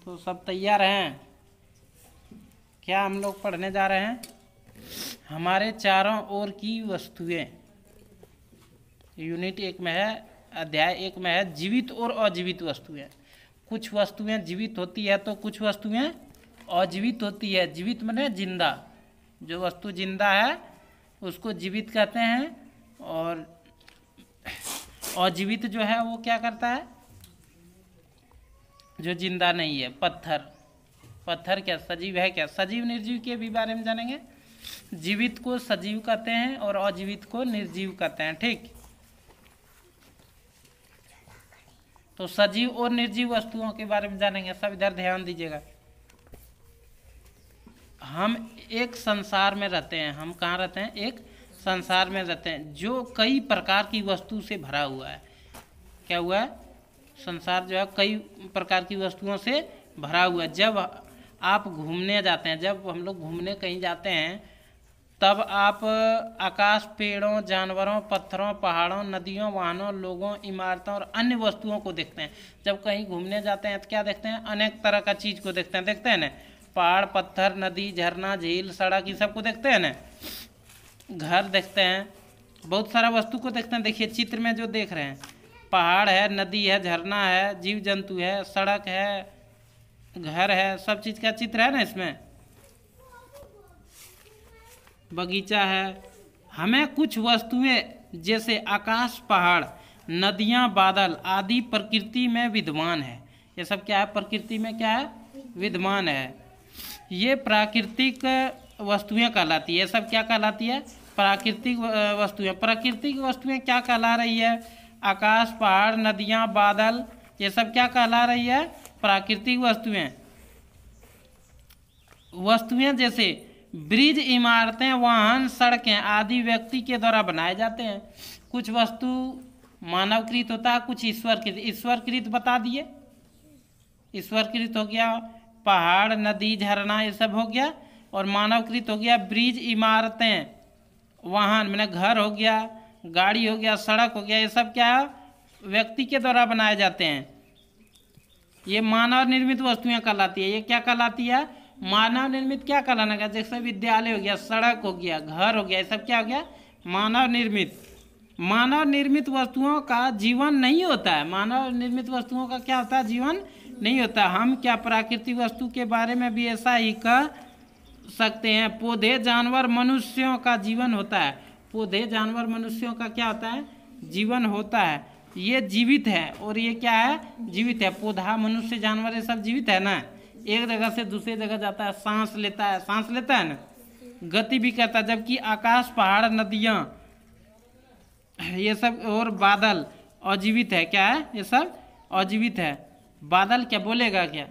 तो सब तैयार हैं? क्या हम लोग पढ़ने जा रहे हैं? हमारे चारों ओर की वस्तुएं। यूनिट 1 में है, अध्याय 1 में है जीवित और अजीवित वस्तुएं। कुछ वस्तुएं जीवित होती है तो कुछ वस्तुएं अजीवित होती है। जीवित माने जिंदा, जो वस्तु जिंदा है उसको जीवित कहते हैं, और अजीवित जो है वो क्या करता है, जो जिंदा नहीं है। पत्थर, पत्थर क्या सजीव है? क्या सजीव निर्जीव के भी बारे में जानेंगे। जीवित को सजीव कहते हैं और अजीवित को निर्जीव कहते हैं। ठीक, तो सजीव और निर्जीव वस्तुओं के बारे में जानेंगे। सब इधर ध्यान दीजिएगा। हम एक संसार में रहते हैं। हम कहाँ रहते हैं? एक संसार में रहते हैं जो कई प्रकार की वस्तु से भरा हुआ है। क्या हुआ है? संसार जो है कई प्रकार की वस्तुओं से भरा हुआ है। जब आप घूमने जाते हैं, जब हम लोग घूमने कहीं जाते हैं, तब आप आकाश, पेड़ों, जानवरों, पत्थरों, पहाड़ों, नदियों, वाहनों, लोगों, इमारतों और अन्य वस्तुओं को देखते हैं। जब कहीं घूमने जाते हैं तो क्या देखते हैं? अनेक तरह का चीज़ को देखते हैं ना। पहाड़, पत्थर, नदी, झरना, झील, सड़क, ये सब को देखते हैं ना। घर देखते हैं, बहुत सारा वस्तु को देखते हैं। देखिए चित्र में जो देख रहे हैं, पहाड़ है, नदी है, झरना है, जीव जंतु है, सड़क है, घर है, सब चीज़ का चित्र है ना इसमें। बगीचा है। हमें कुछ वस्तुएं जैसे आकाश, पहाड़, नदियां, बादल आदि प्रकृति में विद्यमान है। ये सब क्या है? प्रकृति में क्या है? विद्यमान है। ये प्राकृतिक वस्तुएं कहलाती है। ये सब क्या कहलाती है? प्राकृतिक वस्तुएं। प्राकृतिक वस्तुएं क्या कहला रही है? आकाश, पहाड़, नदियां, बादल, ये सब क्या कहला रही है? प्राकृतिक वस्तुएं। वस्तुएं जैसे ब्रिज, इमारतें, वाहन, सड़कें आदि व्यक्ति के द्वारा बनाए जाते हैं। कुछ वस्तु मानवकृत होता है, कुछ ईश्वरकृत। ईश्वरकृत बता दिए, ईश्वरकृत हो गया पहाड़, नदी, झरना, ये सब हो गया। और मानवकृत हो गया ब्रिज, इमारतें, वाहन मैंने घर हो गया, गाड़ी हो गया, सड़क हो गया। ये सब क्या है? व्यक्ति के द्वारा बनाए जाते हैं। ये मानव निर्मित वस्तुएं कहलाती है। ये क्या कहलाती है? मानव निर्मित। क्या कहलाना का? जैसे विद्यालय हो गया, सड़क हो गया, घर हो गया, ये सब क्या हो गया? मानव निर्मित। मानव निर्मित वस्तुओं का जीवन नहीं होता है। मानव निर्मित वस्तुओं का क्या होता है? जीवन नहीं होता। हम क्या प्राकृतिक वस्तु के बारे में भी ऐसा ही कह सकते हैं। पौधे, जानवर, मनुष्यों का जीवन होता है। पौधे, जानवर, मनुष्यों का क्या होता है? जीवन होता है। ये जीवित है और ये क्या है? जीवित है। पौधा, मनुष्य, जानवर, ये सब जीवित है ना। एक जगह से दूसरी जगह जाता है, सांस लेता है, सांस लेता है ना, गति भी करता है। जबकि आकाश, पहाड़, नदियाँ, ये सब और बादल अजीवित है। क्या है? ये सब अजीवित है। बादल क्या बोलेगा? क्या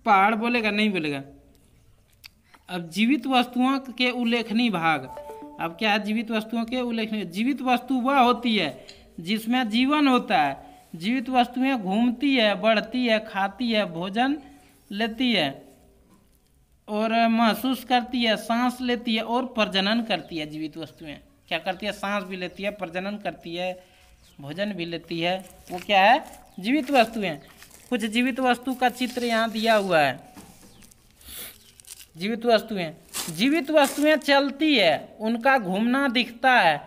पहाड़ बोलेगा? नहीं बोलेगा। अब जीवित वस्तुओं के उल्लेखनीय भाग। अब क्या है? जीवित वस्तुओं के उल्लेखनीय। जीवित वस्तु वह होती है जिसमें जीवन होता है। जीवित वस्तुएं घूमती है, बढ़ती है, खाती है, भोजन लेती है और महसूस करती है, सांस लेती है और प्रजनन करती है। जीवित वस्तुएं क्या करती है? सांस भी लेती है, प्रजनन करती है, भोजन भी लेती है। वो क्या है? जीवित वस्तुएं। कुछ जीवित वस्तु का चित्र यहाँ दिया हुआ है। जीवित वस्तुएं, जीवित वस्तुएं चलती है, उनका घूमना दिखता है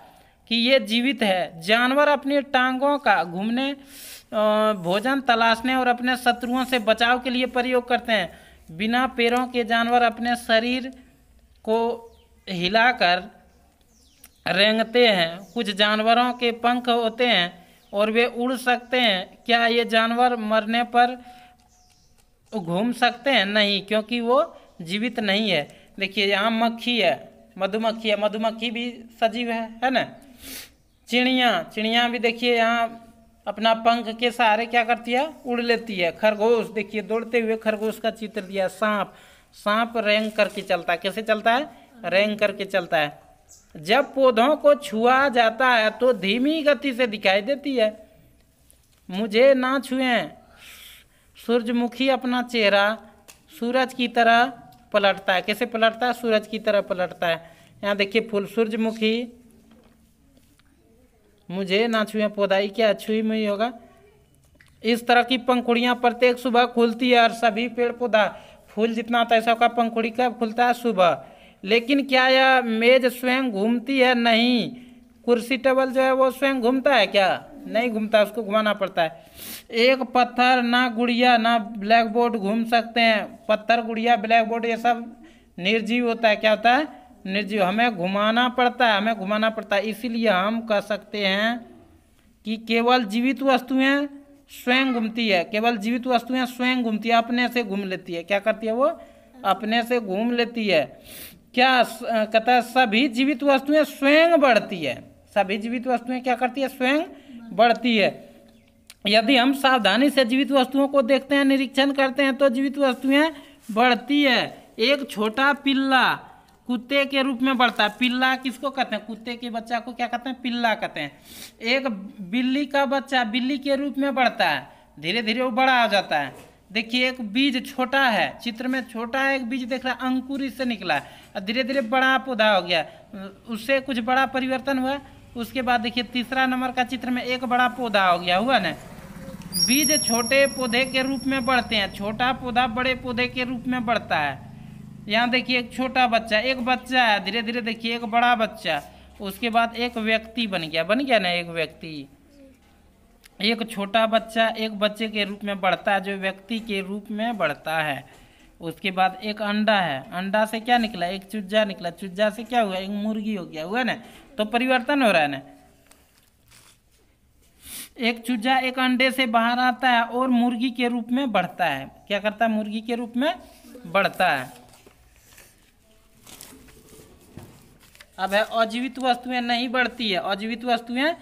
कि ये जीवित है। जानवर अपनी टांगों का घूमने, भोजन तलाशने और अपने शत्रुओं से बचाव के लिए प्रयोग करते हैं। बिना पैरों के जानवर अपने शरीर को हिलाकर रेंगते हैं। कुछ जानवरों के पंख होते हैं और वे उड़ सकते हैं। क्या ये जानवर मरने पर घूम सकते हैं? नहीं, क्योंकि वो जीवित नहीं है। देखिए यहाँ मक्खी है, मधुमक्खी है, मधुमक्खी भी सजीव है ना। चिड़िया भी देखिए यहाँ अपना पंख के सहारे क्या करती है? उड़ लेती है। खरगोश देखिए दौड़ते हुए खरगोश का चित्र दिया। सांप रेंग करके चलता है। कैसे चलता है? रेंग करके चलता है। जब पौधों को छुआ जाता है तो धीमी गति से दिखाई देती है। मुझे ना छुएं। सूरजमुखी अपना चेहरा सूरज की तरह पलटता है। कैसे पलटता है? सूरज की तरह पलटता है। यहाँ देखिए फूल सूरजमुखी। मुझे ना छुएं पौधा, क्या छुई मुई होगा? इस तरह की पंखुड़ियां प्रत्येक सुबह खुलती है और सभी पेड़ पौधा फूल जितना तैसा का पंखुड़ी कब खुलता है? सुबह। लेकिन क्या यह मेज स्वयं घूमती है? नहीं। कुर्सी टेबल जो है वो स्वयं घूमता है क्या? नहीं घूमता, उसको घुमाना पड़ता है। एक पत्थर, ना गुड़िया ना ब्लैक बोर्ड घूम सकते हैं। पत्थर, गुड़िया, ब्लैक बोर्ड ये सब निर्जीव होता है। क्या होता है? निर्जीव। हमें घुमाना पड़ता है, हमें घुमाना पड़ता है। इसीलिए हम कह सकते हैं कि केवल जीवित वस्तुएं स्वयं घूमती है। केवल जीवित वस्तुएं स्वयं घूमती है, अपने से घूम लेती है। क्या करती है वो? अपने से घूम लेती है। क्या कहता है? सभी जीवित वस्तुएं स्वयं बढ़ती है। सभी जीवित वस्तुएं क्या करती है? स्वयं बढ़ती है। यदि हम सावधानी से जीवित वस्तुओं को देखते हैं, निरीक्षण करते हैं, तो जीवित वस्तुएं बढ़ती है। एक छोटा पिल्ला कुत्ते के रूप में बढ़ता है। पिल्ला किसको कहते हैं? कुत्ते के बच्चा को क्या कहते हैं? पिल्ला कहते हैं। एक बिल्ली का बच्चा बिल्ली के रूप में बढ़ता है, धीरे धीरे वो बड़ा हो जाता है। देखिए, एक बीज छोटा है, चित्र में छोटा है, एक बीज देख रहा है, अंकुर इससे निकला है और धीरे धीरे बड़ा पौधा हो गया, उससे कुछ बड़ा परिवर्तन हुआ। उसके बाद देखिए तीसरा नंबर का चित्र में एक बड़ा पौधा हो गया, हुआ ना। बीज छोटे पौधे के रूप में बढ़ते हैं, छोटा पौधा बड़े पौधे के रूप में बढ़ता है। यहाँ देखिए एक छोटा बच्चा, एक बच्चा है, धीरे धीरे देखिए एक बड़ा बच्चा, उसके बाद एक व्यक्ति बन गया ना, एक व्यक्ति। एक छोटा बच्चा एक बच्चे के रूप में बढ़ता है, जो व्यक्ति के रूप में बढ़ता है। उसके बाद एक अंडा है, अंडा से क्या निकला? एक चूजा निकला, चूजा से क्या हुआ? एक मुर्गी हो गया, हुआ ना। तो परिवर्तन हो रहा है ना। एक चूजा एक अंडे से बाहर आता है और मुर्गी के रूप में बढ़ता है। क्या करता है? मुर्गी के रूप में बढ़ता है। अब है अजीवित वस्तुएं नहीं बढ़ती है। अजीवित वस्तुएं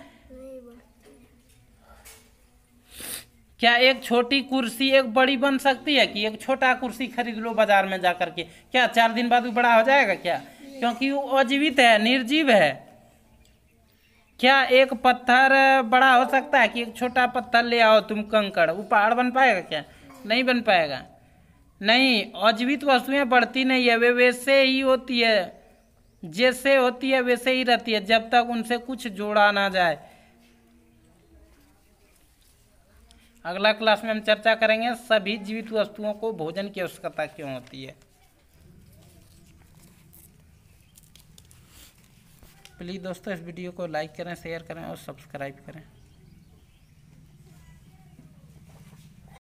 क्या एक छोटी कुर्सी एक बड़ी बन सकती है? कि एक छोटा कुर्सी खरीद लो बाजार में जाकर के, क्या 4 दिन बाद वो बड़ा हो जाएगा क्या? क्योंकि वो अजीवित है, निर्जीव है। क्या एक पत्थर बड़ा हो सकता है? कि एक छोटा पत्थर ले आओ तुम, कंकड़, वो पहाड़ बन पाएगा क्या? नहीं बन पाएगा। नहीं, अजीवित वस्तुएं बढ़ती नहीं है, वे वैसे ही होती है, जैसे होती है वैसे ही रहती है, जब तक उनसे कुछ जोड़ा ना जाए। अगला क्लास में हम चर्चा करेंगे सभी जीवित वस्तुओं को भोजन की आवश्यकता क्यों होती है। प्लीज़ दोस्तों इस वीडियो को लाइक करें, शेयर करें और सब्सक्राइब करें।